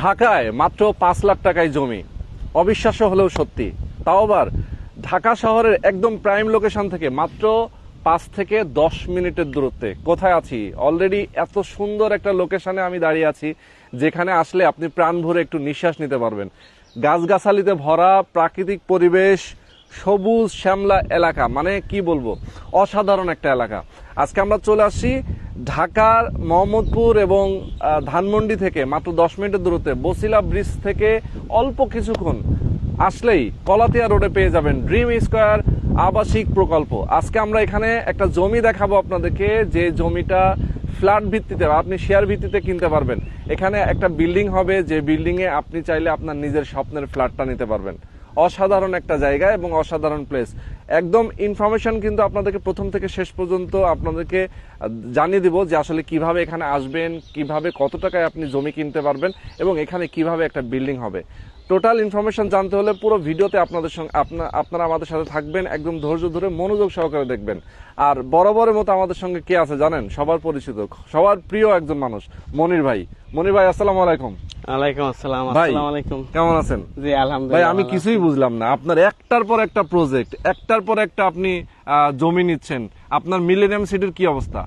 ঢাকায় মাত্র 5 লাখ টাকায় জমি, অবিশ্বাস্য হলেও সত্যি। তাও আবার ঢাকা শহরের একদম প্রাইম লোকেশন থেকে মাত্র 5 থেকে 10 মিনিটের দূরত্বে। কোথায় আছি? অলরেডি এত সুন্দর একটা লোকেশনে আমি দাঁড়িয়ে আছি, যেখানে আসলে আপনি প্রাণ ভরে একটু নিঃশ্বাস নিতে পারবেন। গাছগাছালিতে ভরা প্রাকৃতিক পরিবেশ, সবুজ শ্যামলা এলাকা, মানে কি বলবো, অসাধারণ একটা এলাকা। আজকে আমরা চলে আসছি ঢাকার মোহাম্মদপুর এবং ধানমন্ডি থেকে মাত্র 10 মিনিটের দূরত্বে, বসিলা ব্রিজ থেকে অল্প কিছুক্ষণ আসলেই কলাতিয়া রোডে পেয়ে যাবেন ড্রিম স্কয়ার আবাসিক প্রকল্প। আজকে আমরা এখানে একটা জমি দেখাবো আপনাদেরকে, যে জমিটা ফ্ল্যাট ভিত্তিতে, আপনি শেয়ার ভিত্তিতে কিনতে পারবেন। এখানে একটা বিল্ডিং হবে, যে বিল্ডিং এ আপনি চাইলে আপনার নিজের স্বপ্নের ফ্ল্যাটটা নিতে পারবেন। অসাধারণ একটা জায়গা এবং অসাধারণ প্লেস। একদম ইনফরমেশন কিন্তু আপনাদেরকে প্রথম থেকে শেষ পর্যন্ত আপনাদেরকে জানিয়ে দিব, যে আসলে কিভাবে এখানে আসবেন, কিভাবে কত টাকায় আপনি জমি কিনতে পারবেন এবং এখানে কিভাবে একটা বিল্ডিং হবে। টোটাল ইনফরমেশন জানতে হলে পুরো ভিডিওতে আপনাদের সঙ্গে আপনারা আমাদের সাথে থাকবেন, একদম ধৈর্য ধরে মনোযোগ সহকারে দেখবেন। আর বরাবরের মতো আমাদের সঙ্গে কে আছে জানেন? সবার পরিচিত, সবার প্রিয় একজন মানুষ, মনির ভাই। মনির ভাই, আসসালামু আলাইকুম। ওয়ালাইকুম আসসালাম। ভাই, আসসালামু আলাইকুম। কেমন আছেন? জি আলহামদুলিল্লাহ। ভাই, আমি কিছুই বুঝলাম না, আপনার একটার পর একটা প্রজেক্ট, একটার পর একটা আপনি জমি নিচ্ছেন, আপনার মিলেনিয়াম সিটির কি অবস্থা?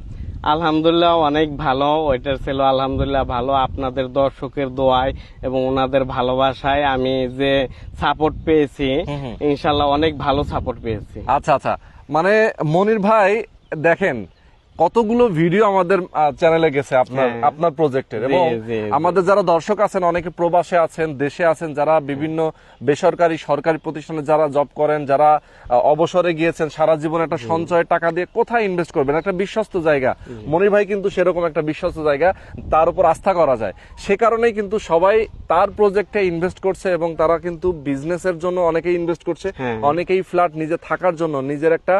আলহামদুলিল্লাহ অনেক ভালো, ওইটার ছিল আলহামদুলিল্লাহ ভালো। আপনাদের দর্শকের দোয়ায় এবং ওনাদের ভালোবাসায় আমি যে সাপোর্ট পেয়েছি, ইনশাল্লাহ অনেক ভালো সাপোর্ট পেয়েছি। আচ্ছা আচ্ছা, মানে মনির ভাই দেখেন কতগুলো ভিডিও আমাদের চ্যানেলে গেছে আপনার প্রজেক্টের, এবং আমাদের যারা দর্শক আছেন অনেকে প্রবাসে আছেন, দেশে আছেন, যারা বিভিন্ন বেসরকারি সরকারি প্রতিষ্ঠানে যারা জব করেন, যারা অবসরে গিয়েছেন, সারা জীবন একটা সঞ্চয়ের টাকা দিয়ে কোথায় ইনভেস্ট করবেন, একটা বিশ্বস্ত জায়গা। মনির ভাই কিন্তু সেরকম একটা বিশ্বস্ত জায়গা, তার উপর আস্থা করা যায়। সে কারণেই কিন্তু সবাই তার প্রজেক্টে ইনভেস্ট করছে, এবং তারা কিন্তু বিজনেসের জন্য অনেকেই ইনভেস্ট করছে, অনেকেই ফ্ল্যাট নিজে থাকার জন্য, নিজের একটা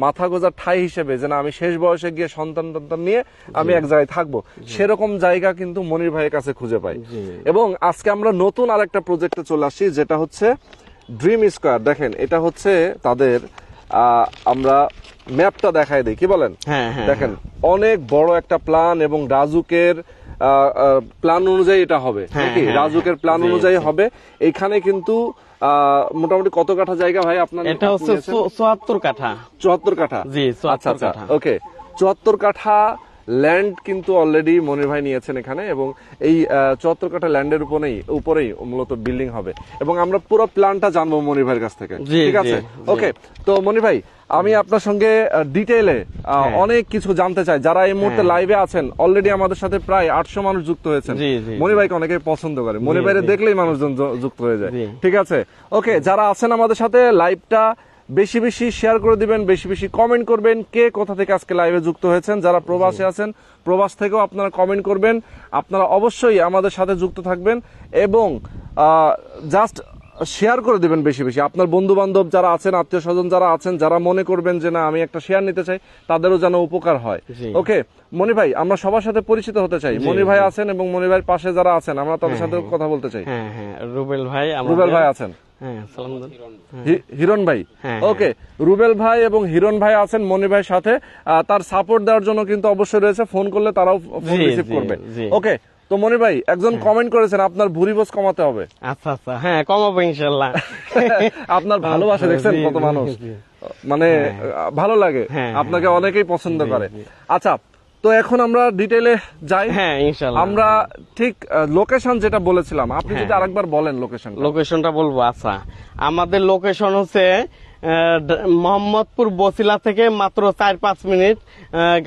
মাথা গোজার ঠাই হিসেবে, যে না আমি শেষ বয়সে গিয়ে সন্তান নিয়ে আমি এক জায়গায় থাকবো, সেরকম জায়গা কিন্তু মনির ভাইয়ের কাছে খুঁজে পাই। এবং আজকে আমরা নতুন আরেকটা প্রজেক্টে চলে আসছি, যেটা হচ্ছে ড্রিম স্কয়ার। দেখেন, এটা হচ্ছে তাদের, আমরা ম্যাপটা দেখাই দিই, কি বলেন? দেখেন, অনেক বড় একটা প্ল্যান, এবং রাজুকের প্ল্যান অনুযায়ী এটা হবে নাকি? রাজুকের প্ল্যান অনুযায়ী হবে। এখানে কিন্তু মোটামুটি কত কাঠা জায়গা ভাই আপনার? এটা হচ্ছে 74 কাঠা। 74 কাঠা? জি, 74 কাঠা। ওকে, 74 কাঠা ল্যান্ড কিন্তু অলরেডি মনির ভাই নিয়েছেন এখানে, এবং এই 74 কাঠা ল্যান্ডের উপরেই মূলত বিল্ডিং হবে। এবং আমরা পুরো প্ল্যানটা জানবো মনির ভাইয়ের কাছ থেকে, ঠিক আছে? ওকে, তো মনির ভাই, আমি আপনার সঙ্গে ডিটেইলে অনেক কিছু জানতে চাই। যারা এই মুহূর্তে লাইভে আছেন, অলরেডি আমাদের সাথে প্রায় 800 মানুষ যুক্ত হয়েছেন। মনির ভাইকে অনেকেই পছন্দ করে, মনির ভাইরে দেখলেই মানুষজন যুক্ত হয়ে যায়, ঠিক আছে? ওকে, যারা আছেন আমাদের সাথে, লাইভটা বেশি বেশি শেয়ার করে দিবেন, বেশি বেশি কমেন্ট করবেন, কে কোথা থেকে আজকে লাইভে যুক্ত হয়েছেন। যারা প্রবাসে আছেন, প্রবাস থেকেও আপনারা কমেন্ট করবেন। আপনারা অবশ্যই আমাদের সাথে যুক্ত থাকবেন, এবং জাস্ট শেয়ার করে দিবেন বেশি বেশি। আপনার বন্ধু বান্ধব যারা আছেন, আত্মীয় স্বজন যারা আছেন, যারা মনে করবেন যে না আমি একটা শেয়ার নিতে চাই, তাদেরও যেন উপকার হয়। ওকে মনির ভাই, আমরা সবার সাথে পরিচিত হতে চাই। মনির ভাই আছেন, এবং মনির ভাইয়ের পাশে যারা আছেন, আমরা তাদের সাথে কথা বলতে চাই। রুবেল ভাই, আছেন, হিরণ ভাই। ওকে, রুবেল ভাই এবং হিরণ ভাই আছেন মনির ভাইয়ের সাথে। তার সাপোর্ট দেওয়ার জন্য কিন্তু অবশ্যই রয়েছে, ফোন করলে তারাও ফোন রিসিভ করবে। ওকে, তো মনির ভাই, একজন কমেন্ট করেছেন আপনার ভুঁড়ি বোঝ কমাতে হবে। আচ্ছা আচ্ছা, হ্যাঁ কমাবো ইনশাআল্লাহ। আপনার ভালোবাসা দেখছেন কত মানুষ, মানে ভালো লাগে, আপনাকে অনেকেই পছন্দ করে। আচ্ছা, তো এখন আমরা ডিটেইলে যাই। হ্যাঁ ইনশাআল্লাহ। আমরা ঠিক লোকেশন যেটা বলেছিলাম, আপনি যদি আরেকবার বলেন লোকেশনটা বলবো। আচ্ছা, আমাদের লোকেশন হচ্ছে মোহাম্মদপুর বসিলা থেকে মাত্র 4-5 মিনিট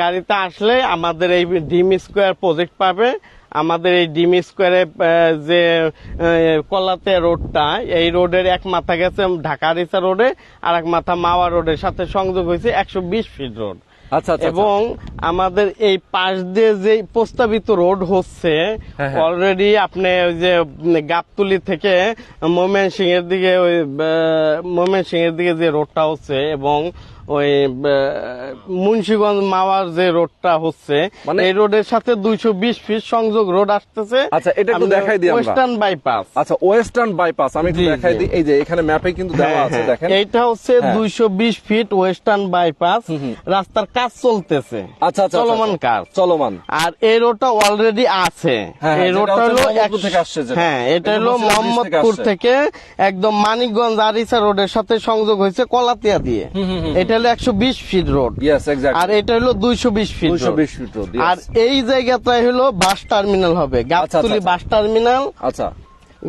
গাড়িতে আসলে আমাদের এই ড্রিম স্কয়ার প্রজেক্ট পাবে। আমাদের এই ড্রিম স্কয়ারে যে কলাতিয়া রোডটা, এই রোডের এক মাথা গেছে ঢাকা রিসা রোডে, আর এক মাথা মাওয়া রোডের সাথে সংযোগ হয়েছে 120 ফিট রোড। এবং আমাদের এই পাশ দিয়ে যে প্রস্তাবিত রোড হচ্ছে, অলরেডি আপনি ওই যে গাবতলী থেকে ময়মনসিংহের দিকে যে রোডটা হচ্ছে, এবং ওই মুন্সিগঞ্জ মাওয়ার যে রোডটা হচ্ছে মানে- এই রোডের সাথে 220 ফিট সংযোগ রোড আসতেছে। আচ্ছা, এটা একটু দেখাই দিই আমরা। Western bypass. আচ্ছা, ওয়েস্টার্ন বাইপাস আমি একটু জি, দেখাই জি। দিই। এই যে এখানে ম্যাপে কিন্তু দেওয়া আছে, দেখেন। এইটা হচ্ছে হ্যাঁ। 220 ফিট ওয়েস্টার্ন বাইপাস, রাস্তার কাজ চলতেছে। আচ্ছা আচ্ছা, চলমান আচ্ছা, কাজ। চলমান। আর এই রোডটা অলরেডি আছে। হ্যাঁ, এই যেটা রোডটা হচ্ছে হলো মোহাম্মদপুর থেকে আসছে যেটা। হ্যাঁ, এটা এটা হলো বসিলা ব্রিজ থেকে মোহাম্মদপুর আসছে। থেকে একদম মানিকগঞ্জ আরিচা রোডের সাথে সংযোগ হয়েছে কলাতিয়া দিয়ে। এটা হলো 120 ফিট রোড। Yes, exactly. আর এটা হলো 220 ফিট রোড। 220 feet road. আর এই জায়গাটাই হলো বাস টার্মিনাল হবে, গাবতলী আচ্ছা। Bus terminal. আচ্ছা,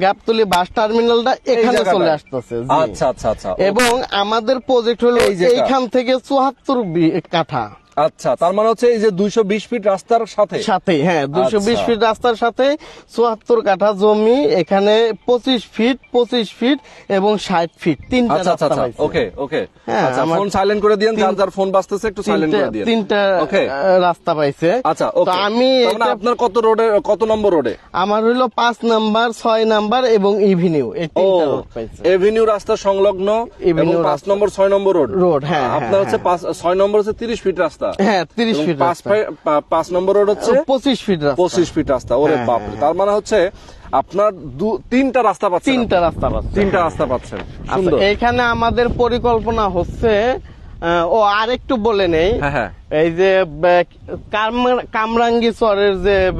গাবতলী বাস টার্মিনালটা এখানে জায়গাটায়। চলে আসতেছে। জি। আচ্ছা আচ্ছা আচ্ছা। এবং আমাদের প্রজেক্ট হলো এই যেটা। এইখান থেকে 74 কাঠা আচ্ছা, তার মানে হচ্ছে এই যে 220 ফিট রাস্তার সাথে। সাথে, হ্যাঁ 220 আচ্ছা। ফিট রাস্তার সাথে 74 কাঠা জমি। এখানে 25 ফিট এবং 60 ফিট তিনটা আচ্ছা আচ্ছা রাস্তা আচ্ছা, পাইছে। ওকে ওকে। হ্যাঁ, আচ্ছা, আমার ফোন সাইলেন্ট করে দিয়েন, যার যার ফোন বাজতেছে একটু সাইলেন্ট করে দিয়েন। তিনটা ওকে। রাস্তা পাইছে। আচ্ছা, তো ওকে। আমি তার মানে এটা- আপনার কত নম্বর রোডে? আমার হইলো 5 নাম্বার, 6 নাম্বার এবং ইভিনিউ, এই ও, তিনটা রোড পাইছে। এভিনিউ রাস্তা সংলগ্ন এবং এভিনিউ 5 রাস্তা- নম্বর 6 নম্বর রোড। রোড, হ্যাঁ, আপনার হচ্ছে 6 নম্বর হচ্ছে 30 ফিট রাস্তা। হ্যাঁ 30 ফিট রাস্তা। 5 নম্বর রোড হচ্ছে 25 ফিট রাস্তা। 25 ফিট রাস্তা। ওরে হ্যাঁ, বাপরে, হ্যাঁ। তার মানে হচ্ছে আপনার তিনটা রাস্তা পাচ্ছেন। তিনটা রাস্তা পাচ্ছে। তিনটা রাস্তা পাচ্ছেন, আচ্ছা, সুন্দর। এইখানে আমাদের পরিকল্পনা হচ্ছে ও আরেকটু বলে নেই। হ্যাঁ হ্যাঁ। এই যে কামরাঙ্গি চরের যে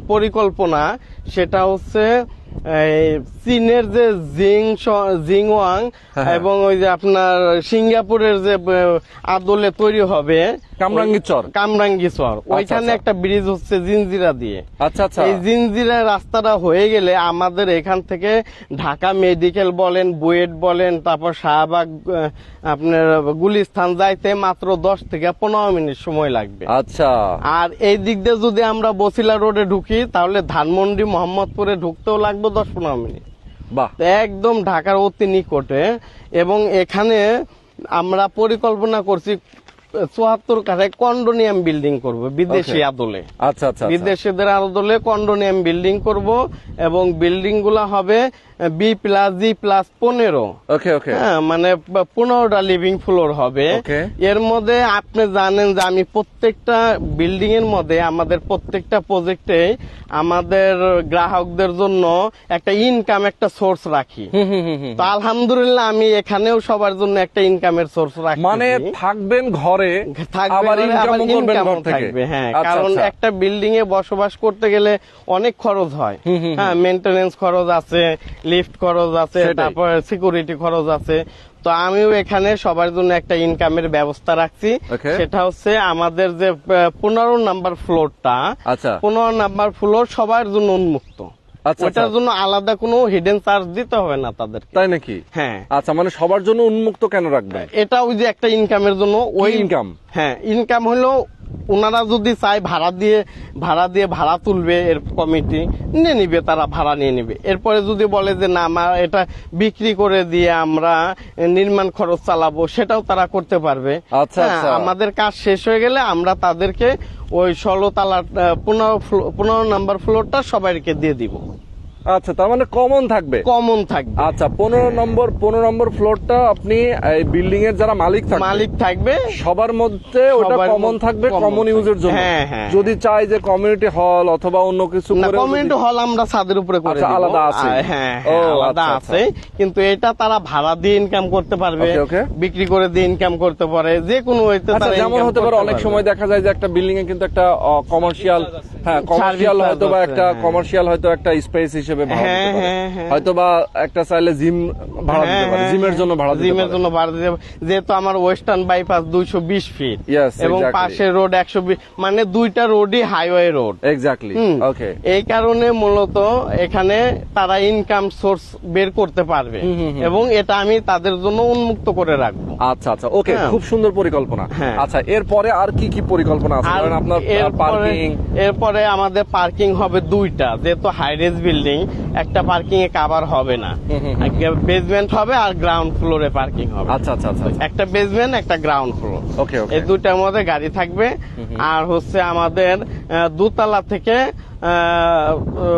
পরিকল্পনা, সেটা হচ্ছে এই চীনের যে জিংওয়াং হ্যাঁ। এবং ওই যে আপনার সিঙ্গাপুরের যে আদলে তৈরি হবে কামরাঙ্গীর চর। কামরাঙ্গি চর, ওইখানে আচ্ছা। একটা ব্রিজ হচ্ছে জিনজিরা দিয়ে। আচ্ছা আচ্ছা। এই জিনজিরা রাস্তাটা হয়ে গেলে আমাদের এখান থেকে ঢাকা মেডিকেল বলেন, বুয়েট বলেন, তারপর শাহবাগ, আপনার গুলিস্তান যাইতে মাত্র 10 থেকে 15 মিনিট সময় লাগবে। আচ্ছা। আর এই দিক দিয়ে যদি আমরা বসিলা রোডে ঢুকি তাহলে ধানমন্ডি মোহাম্মদপুরে ঢুকতেও লাগবে 10-15 মিনিট। বাহ। একদম ঢাকার অতি নিকটে। এবং এখানে আমরা পরিকল্পনা করছি 74 কাঠায় কন্ডোনিয়াম বিল্ডিং করব বিদেশি আদলে। আচ্ছা আচ্ছা। বিদেশিদের আদলে কন্ডোনিয়াম বিল্ডিং করব এবং বিল্ডিং গুলা হবে B+G+15। ওকে ওকে। হ্যাঁ, মানে 15টা লিভিং ফ্লোর হবে। Okay. এর মধ্যে আপনি জানেন যে আমি প্রত্যেকটা বিল্ডিং এর মধ্যে আমাদের প্রত্যেকটা প্রজেক্টে আমাদের গ্রাহকদের জন্য একটা ইনকাম, একটা সোর্স রাখি। তো আলহামদুলিল্লাহ আমি এখানেও সবার জন্য একটা ইনকামের সোর্স রাখি। মানে থাকবেন ঘরে, থাকবে, আবার ঘরে, ইনকাম আবার করবেন ইনকামও ঘর থেকে। থাকবে। হ্যাঁ, আচ্ছা, কারণ আচ্ছা। একটা বিল্ডিং এ বসবাস করতে গেলে অনেক খরচ হয়। হ্যাঁ, মেইনটেনেন্স খরচ আছে, লিফট খরচ আছে, সেটাই। তারপরে সিকিউরিটি খরচ আছে। তো আমিও এখানে সবার জন্য একটা ইনকামের ব্যবস্থা রাখছি। Okay. সেটা হচ্ছে আমাদের যে 15 নাম্বার ফ্লোরটা, আচ্ছা 15 নাম্বার ফ্লোর সবার জন্য উন্মুক্ত। আচ্ছা, ওটার আচ্ছা। জন্য আলাদা কোনো হিডেন চার্জ দিতে হবে না তাদেরকে। তাই নাকি? হ্যাঁ, আচ্ছা, মানে সবার জন্য উন্মুক্ত কেন রাখবেন? এটা ওই যে একটা ইনকামের জন্য। ওই ইনকাম? হ্যাঁ, ইনকাম হলো ওনারা যদি চায় ভাড়া দিয়ে ভাড়া তুলবে, এর কমিটি নিয়ে নিবে, তারা ভাড়া নিয়ে নিবে। এরপরে যদি বলে যে না আমার এটা বিক্রি করে দিয়ে আমরা নির্মাণ খরচ চালাবো, সেটাও তারা করতে পারবে। আচ্ছা, হ্যাঁ, আচ্ছা। আমাদের কাজ শেষ হয়ে গেলে আমরা তাদেরকে ওই 16 তালা 15 নাম্বার ফ্লোরটা সবাইকে দিয়ে দিব। আচ্ছা, তার মানে কমন থাকবে। কমন থাকবে। আচ্ছা, 15 নম্বর ফ্লোরটা আপনি এই বিল্ডিং এর যারা মালিক থাকবে, মালিক থাকবে সবার মধ্যে ওটা সবার কমন মধ্যে থাকবে, common কমন ইউজের থাকবে। জন্য। হ্যাঁ, হ্যাঁ। যদি চাই যে কমিউনিটি হল অথবা অন্য কিছু না, করে কমিউনিটি হল আমরা ছাদের উপরে করে আচ্ছা, দিব। আলাদা আছে। হ্যাঁ, ও, আলাদা আচ্ছা, আছে। কিন্তু এটা তারা ভাড়া দিয়ে ইনকাম করতে পারবে, Okay, okay. বিক্রি করে দিয়ে ইনকাম করতে পারে, যে কোনো ওইতে আচ্ছা, তারা যেমন income হতে পারে করতে অনেক পারবে। সময় দেখা যায় যে একটা বিল্ডিং এ কিন্তু একটা কমার্শিয়াল, হ্যাঁ কমার্শিয়াল Service হয়তো বা charge একটা আছে, কমার্শিয়াল হয়তো একটা স্পেস হিসেবে ভাড়া হ্যাঁ, দিতে পারে, হ্যাঁ, হ্যাঁ। হয়তো বা একটা চাইলে জিম ভাড়া দিতে পারে, জিমের জন্য ভাড়া দিতে জিমের পারে। জন্য ভাড়া দিতে পারে। যেহেতু আমার ওয়েস্টার্ন বাইপাস 220 ফিট Yes, এবং exactly. পাশের রোড 120, মানে দুইটা রোডই হাইওয়ে রোড। এক্স্যাক্টলি। হুম। ওকে। এই কারণে মূলত এখানে তারা ইনকাম সোর্স বের করতে পারবে এবং এটা আমি তাদের জন্য উন্মুক্ত করে রাখবো। আচ্ছা আচ্ছা, ওকে, হ্যাঁ। খুব সুন্দর পরিকল্পনা। হ্যাঁ। আচ্ছা, এরপরে আর কি কি পরিকল্পনা আছে? আর ধরেন আপনার পার্কিং। এরপরে আমাদের পার্কিং হবে দুইটা, যেহেতু হাইরেজ বিল্ডিং একটা পার্কিং এ কাভার হবে না। বেসমেন্ট হবে আর গ্রাউন্ড ফ্লোরে পার্কিং হবে। আচ্ছা আচ্ছা আচ্ছা। একটা বেসমেন্ট, একটা গ্রাউন্ড ফ্লোর। ওকে ওকে। এই দুইটার মধ্যে গাড়ি থাকবে। আর হচ্ছে আমাদের দোতলা থেকে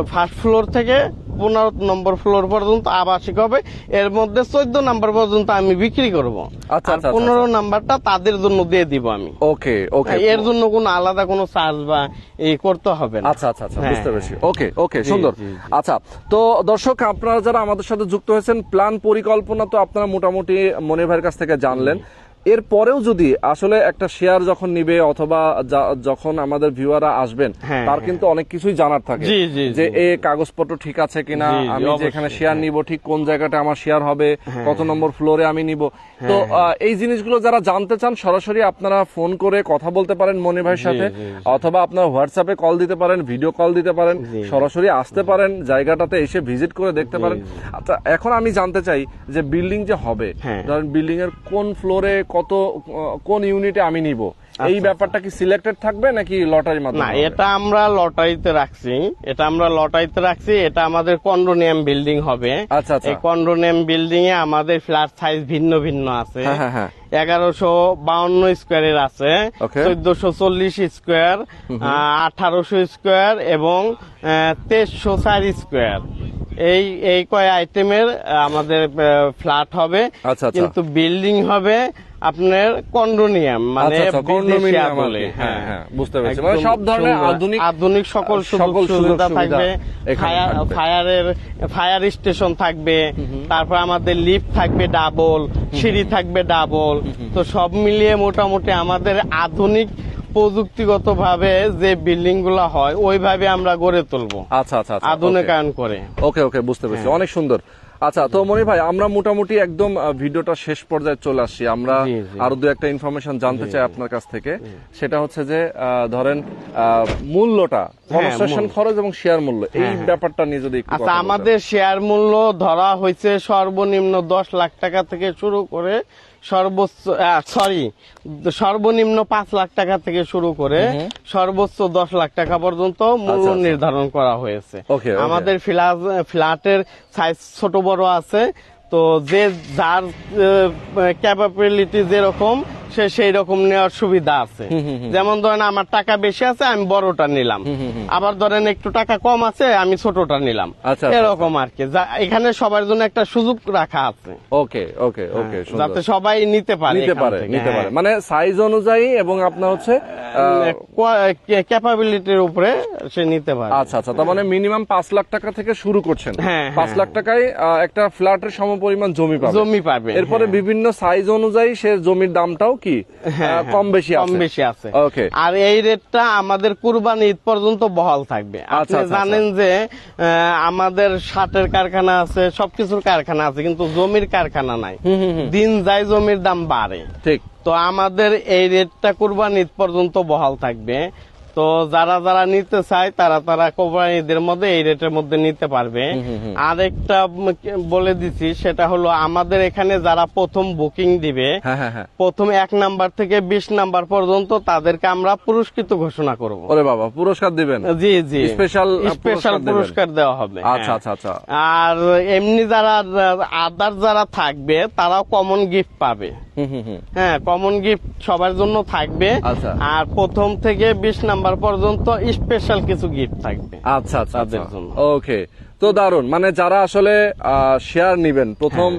ফার্স্ট ফ্লোর থেকে 15 নম্বর ফ্লোর পর্যন্ত আবাসিক হবে, এর মধ্যে 14 নম্বর পর্যন্ত আমি বিক্রি করব। আচ্ছা, আর আচ্ছা, 15 নাম্বারটা তাদের জন্য দিয়ে দিব আমি। ওকে ওকে, এর জন্য কোনো আলাদা কোনো চার্জ বা এই করতে হবে না। আচ্ছা আচ্ছা আচ্ছা, হ্যাঁ, বুঝতে পেরেছি। হ্যাঁ। ওকে ওকে, জি, সুন্দর। জি, জি। আচ্ছা, তো দর্শক আপনারা যারা আমাদের সাথে যুক্ত হয়েছেন, প্ল্যান পরিকল্পনা তো আপনারা মোটামুটি মনির ভাইয়ের কাছ থেকে জানলেন। এরপরেও যদি আসলে একটা শেয়ার যখন নিবে অথবা যখন আমাদের ভিউয়াররা আসবেন, হ্যাঁ, তার হ্যাঁ। কিন্তু অনেক কিছুই জানার থাকে, জি, জি, যে জি। এ কাগজপত্র ঠিক আছে কিনা, জি, জি, আমি যে অবশ্যই, এখানে শেয়ার হ্যাঁ। নিব ঠিক কোন জায়গাটা আমার শেয়ার হবে, হ্যাঁ, কত নম্বর ফ্লোরে আমি নিব। তো এই জিনিসগুলো যারা জানতে চান, সরাসরি আপনারা ফোন করে কথা বলতে পারেন মনির ভাইয়ের জি, সাথে, জি, জি। অথবা আপনারা হোয়াটসঅ্যাপে কল দিতে পারেন, ভিডিও কল দিতে পারেন, জি। সরাসরি আসতে পারেন, জায়গাটাতে এসে ভিজিট করে দেখতে পারেন। আচ্ছা, এখন আমি জানতে চাই যে বিল্ডিং যে হবে, হ্যাঁ। ধরেন বিল্ডিং এর কোন ফ্লোরে কত, কোন ইউনিটে আমি নিব, এই ব্যাপারটা কি সিলেক্টেড থাকবে নাকি লটারির না, মাধ্যমে হবে? এটা আমরা লটারিতে রাখছি। এটা আমাদের কন্ডোনিয়াম বিল্ডিং হবে। আচ্ছা, আচ্ছা। এই কন্ডোনিয়াম বিল্ডিং এ আমাদের ফ্ল্যাট সাইজ ভিন্ন ভিন্ন আছে। হ্যাঁ, হ্যাঁ, হ্যাঁ। 1152 স্কোয়ারের আছে, Okay. 1440 স্কোয়ার, 1800 স্কোয়ার এবং 2304 স্কোয়ার। এই কয় আইটেমের আমাদের ফ্ল্যাট হবে। আচ্ছা, আচ্ছা। কিন্তু বিল্ডিং হবে আপনার কন্ডোনিয়াম, মানে আচ্ছা, আচ্ছা, বিদেশিয়া condominium বলে। আর কি। হ্যাঁ, হ্যাঁ, বুঝতে পেরেছি। একদম মানে সব ধরনের সুন্দর। আধুনিক সকল সুযোগ সুবিধা থাকবে। এখানে থাকবে। ফায়ার স্টেশন থাকবে, তারপর আমাদের লিফট থাকবে ডাবল, সিঁড়ি থাকবে ডাবল। তো সব মিলিয়ে মোটামুটি আমাদের আধুনিক প্রযুক্তিগত ভাবে যে বিল্ডিং গুলা হয় ওইভাবে আমরা গড়ে তুলবো, আচ্ছা আচ্ছা আচ্ছা, আধুনিকায়ন করে। ওকে ওকে, বুঝতে পেরেছি, অনেক সুন্দর। আচ্ছা, তো মনির ভাই, আমরা মোটামুটি একদম ভিডিওটা শেষ পর্যায়ে চলে আসছি। আমরা জি, জি। আরো দু একটা ইনফরমেশন জানতে চাই আপনার কাছ থেকে। সেটা হচ্ছে যে ধরেন মূল্যটা, কনস্ট্রাকশন খরচ এবং শেয়ার মূল্য, এই ব্যাপারটা নিয়ে যদি একটু আচ্ছা, কথা বলতেন। আমাদের শেয়ার মূল্য ধরা হয়েছে সর্বনিম্ন 10 লাখ টাকা থেকে শুরু করে সর্বনিম্ন 5 লাখ টাকা থেকে শুরু করে সর্বোচ্চ 10 লাখ টাকা পর্যন্ত মূল্য আচ্ছা। নির্ধারণ করা হয়েছে। Okay, okay. আমাদের ফ্ল্যাটের সাইজ ছোট বড় আছে, তো যে যার ক্যাপাবিলিটি যেরকম সে সেই রকম নেওয়ার সুবিধা আছে। যেমন ধরেন আমার টাকা বেশি আছে, আমি বড়টা নিলাম, আবার ধরেন একটু টাকা কম আছে, আমি ছোটটা নিলাম, আচ্ছা, এরকম আর কি। এখানে সবার জন্য একটা সুযোগ রাখা আছে, ওকে ওকে ওকে, যাতে সবাই নিতে পারে নিতে এখান পারে থেকে। নিতে পারে, হ্যাঁ। মানে সাইজ অনুযায়ী এবং আপনার হচ্ছে ক্যাপাবিলিটির উপরে সে নিতে পারে। আচ্ছা আচ্ছা, তার মানে মিনিমাম 5 লাখ টাকা থেকে শুরু করছেন। হ্যাঁ, 5 লাখ টাকায় একটা ফ্ল্যাটের সমপরিমাণ জমি পাবে। জমি পাবে। এরপরে হ্যাঁ। বিভিন্ন সাইজ অনুযায়ী সে জমির দামটাও কি কম বেশি কম বেশি আছে। ওকে। আর এই রেটটা আমাদের কুরবানি ঈদ পর্যন্ত বহাল থাকবে। আপনি আচ্ছা, জানেন যে আমাদের শার্টের কারখানা আছে, সবকিছুর কারখানা আছে, কিন্তু জমির কারখানা নাই। দিন যায় জমির দাম বাড়ে। ঠিক। তো আমাদের এই রেটটা কুরবানি ঈদ পর্যন্ত বহাল থাকবে। তো যারা নিতে চায় তারা কোরবানি ঈদের মধ্যে এই রেটের মধ্যে নিতে পারবে। আরেকটা বলে দিচ্ছি, সেটা হলো আমাদের এখানে যারা প্রথম বুকিং দিবে, হ্যাঁ হ্যাঁ হ্যাঁ। প্রথম 1 নাম্বার থেকে 20 নাম্বার পর্যন্ত তাদেরকে আমরা পুরস্কৃত ঘোষণা করব। ওরে বাবা, পুরস্কার দিবেন? জি জি, স্পেশাল পুরস্কার দেওয়া হবে। আচ্ছা হ্যাঁ। আচ্ছা আচ্ছা। আর এমনি যারা থাকবে তারাও কমন গিফট পাবে। হ্যাঁ, কমন গিফট সবার জন্য থাকবে। আচ্ছা। আর প্রথম থেকে 20 নাম্বার পর্যন্ত স্পেশাল কিছু গিফট থাকবে আচ্ছা আচ্ছা তাদের আচ্ছা। জন্য। ওকে, তো দারুন। মানে যারা আসলে শেয়ার নিবেন, প্রথম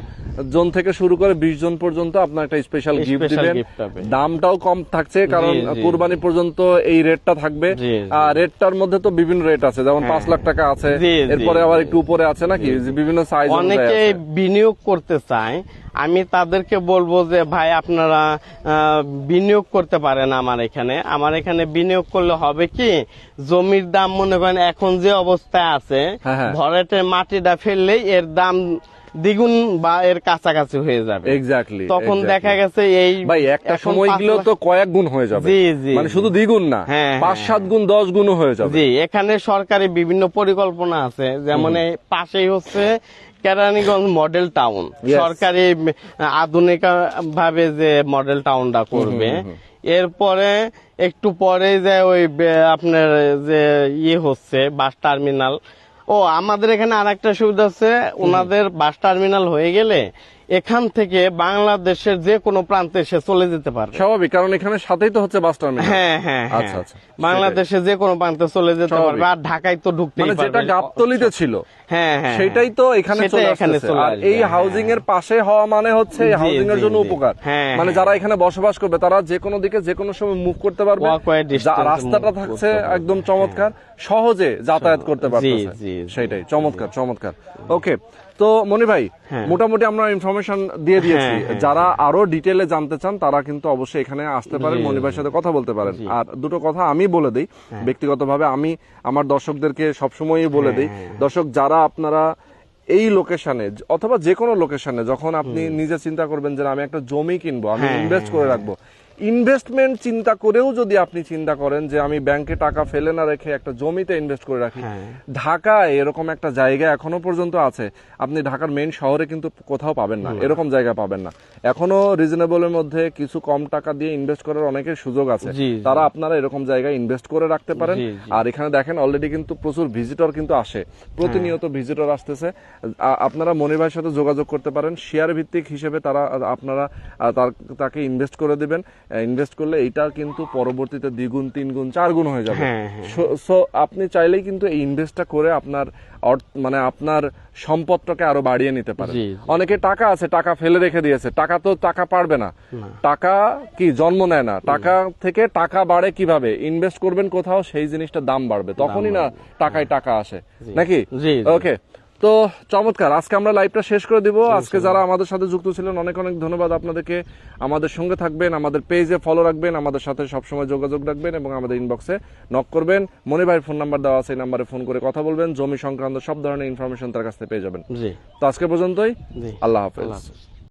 জন থেকে শুরু করে 20 জন পর্যন্ত আপনার একটা স্পেশাল গিফট Special দিবেন। gift পাবে। দামটাও কম থাকছে, কারণ জি, জি, কুরবানি পর্যন্ত এই রেটটা থাকবে। জি, জি। রেটটার মধ্যে তো বিভিন্ন রেট আছে, যেমন 5 লাখ টাকা আছে, জি, জি, এরপরে আবার জি। একটু উপরে আছে নাকি, যে বিভিন্ন সাইজ অনেকে বিনিয়োগ করতে চায়, আমি তাদেরকে বলবো যে ভাই আপনারা বিনিয়োগ করতে পারেন আমার এখানে বিনিয়োগ করলে হবে কি, জমির দাম মনে করেন এখন যে অবস্থায় আছে, হ্যাঁ, হ্যাঁ। ভরাটে মাটিটা ফেললেই এর দাম দ্বিগুণ বা এর কাছাকাছি হয়ে যাবে। এক্স্যাক্টলি। তখন দেখা গেছে এই ভাই একটা এখন সময় 5 গেলেও লাখ- তো কয়েক গুণ হয়ে যাবে। জি, জি, মানে শুধু দ্বিগুণ না, হ্যাঁ, 5-7 গুণ 10 গুণও হয়ে যাবে। জি, এখানে সরকারি বিভিন্ন পরিকল্পনা আছে, যেমন এই পাশেই হচ্ছে কেরানীগঞ্জ মডেল টাউন। Yes. সরকারি আধুনিক ভাবে যে মডেল টাউনটা করবে, এরপরে একটু পরে যে ওই আপনার যে হচ্ছে বাস টার্মিনাল। আমাদের এখানে আরেকটা সুবিধা আছে, ওনাদের বাস টার্মিনাল হয়ে গেলে এখান থেকে বাংলাদেশের যে কোনো প্রান্তে সে চলে যেতে পারবে। স্বাভাবিক, কারণ এখানে সাথেই তো হচ্ছে বাস টার্মিনাল। হ্যাঁ হ্যাঁ হ্যাঁ। আচ্ছা আচ্ছা, বাংলাদেশে যে কোনো প্রান্তে চলে যেতে স্বাভাবিক। পারবে, আর ঢাকায় তো ঢুকতেই মানে পারবে। যেটা গাবতলীতে ছিল হ্যাঁ হ্যাঁ, সেটাই তো এখানে সেটাই চলে এখানে আসছে। চলে আর আসবে, এই হ্যাঁ। হাউজিং এর পাশে হওয়া মানে হচ্ছে জি, হাউজিং এর জি, জন্য জি। উপকার। হ্যাঁ, মানে হ্যাঁ। যারা এখানে বসবাস করবে তারা যে কোনো দিকে যে কোনো সময় মুভ করতে পারবে। Walkway distance রাস্তাটা move থাকছে করতে পারবে, একদম চমৎকার, সহজে যাতায়াত করতে পারতেছে। জি, জি। সেটাই চমৎকার চমৎকার। ওকে, তো মনি ভাই, হ্যাঁ। মোটামুটি আমরা ইনফরমেশন দিয়ে দিয়েছি। হ্যাঁ, হ্যাঁ, যারা আরো ডিটেইলে জানতে চান তারা কিন্তু অবশ্যই এখানে আসতে পারেন, জি, মনি ভাইয়ের সাথে কথা বলতে পারেন। আর দুটো কথা আমি বলে দিই ব্যক্তিগতভাবে, আমি আমার দর্শকদেরকে সবসময়ই বলে দিই, দর্শক যারা আপনারা এই লোকেশনে অথবা যে কোনো লোকেশনে যখন আপনি নিজে চিন্তা করবেন যে আমি একটা জমি কিনবো, আমি হ্যাঁ, ইনভেস্ট করে রাখবো, ইনভেস্টমেন্ট চিন্তা করেও যদি আপনি চিন্তা করেন যে আমি ব্যাংকে টাকা ফেলে না রেখে একটা জমিতে ইনভেস্ট করে রাখি, হ্যাঁ। ঢাকায় এরকম একটা জায়গা এখনো পর্যন্ত আছে। আপনি ঢাকার মেইন শহরে কিন্তু কোথাও পাবেন না, এরকম জায়গা পাবেন না। এখনো রিজনেবলের মধ্যে কিছু কম টাকা দিয়ে ইনভেস্ট করার অনেকের সুযোগ আছে। জি, জি। তারা আপনারা এরকম জায়গায় ইনভেস্ট করে রাখতে পারেন। জি, জি। আর এখানে দেখেন অলরেডি কিন্তু প্রচুর ভিজিটর কিন্তু আসে, প্রতিনিয়ত ভিজিটর আসতেছে। আপনারা মনির ভাইয়ের সাথে যোগাযোগ করতে পারেন, শেয়ার ভিত্তিক হিসেবে আপনারা তাকে ইনভেস্ট করে দিবেন। ইনভেস্ট করলে এইটা কিন্তু পরবর্তীতে দ্বিগুণ, তিনগুণ, চারগুণ হয়ে যাবে। হ্যাঁ, হ্যাঁ। সো আপনি চাইলেই কিন্তু এই ইনভেস্টটা করে আপনার মানে আপনার সম্পদটাকে আরো বাড়িয়ে নিতে পারেন। জি, জি। অনেকে টাকা আছে, টাকা ফেলে রেখে দিয়েছে, টাকা পারবে না। টাকা কি জন্ম নেয় না, টাকা থেকে টাকা বাড়ে কিভাবে? ইনভেস্ট করবেন কোথাও, সেই জিনিসটার দাম বাড়বে, তখনই না টাকায় টাকা আসে, নাকি? জি, জি। ওকে, তো চমৎকার। আজকে আমরা লাইভটা শেষ করে দিব। আজকে যারা আমাদের সাথে যুক্ত ছিলেন অনেক অনেক ধন্যবাদ আপনাদেরকে। আমাদের সঙ্গে থাকবেন, আমাদের পেজে ফলো রাখবেন, আমাদের সাথে সবসময় যোগাযোগ রাখবেন এবং আমাদের ইনবক্সে নক করবেন। মনি ভাইয়ের ফোন নাম্বার দেওয়া আছে, এই নাম্বারে ফোন করে কথা বলবেন। জমি সংক্রান্ত সব ধরনের ইনফরমেশন তার কাছ থেকে পেয়ে যাবেন। জি। তো আজকে পর্যন্তই, জি। আল্লাহ আল্লাহ হাফেজ। হাফেজ।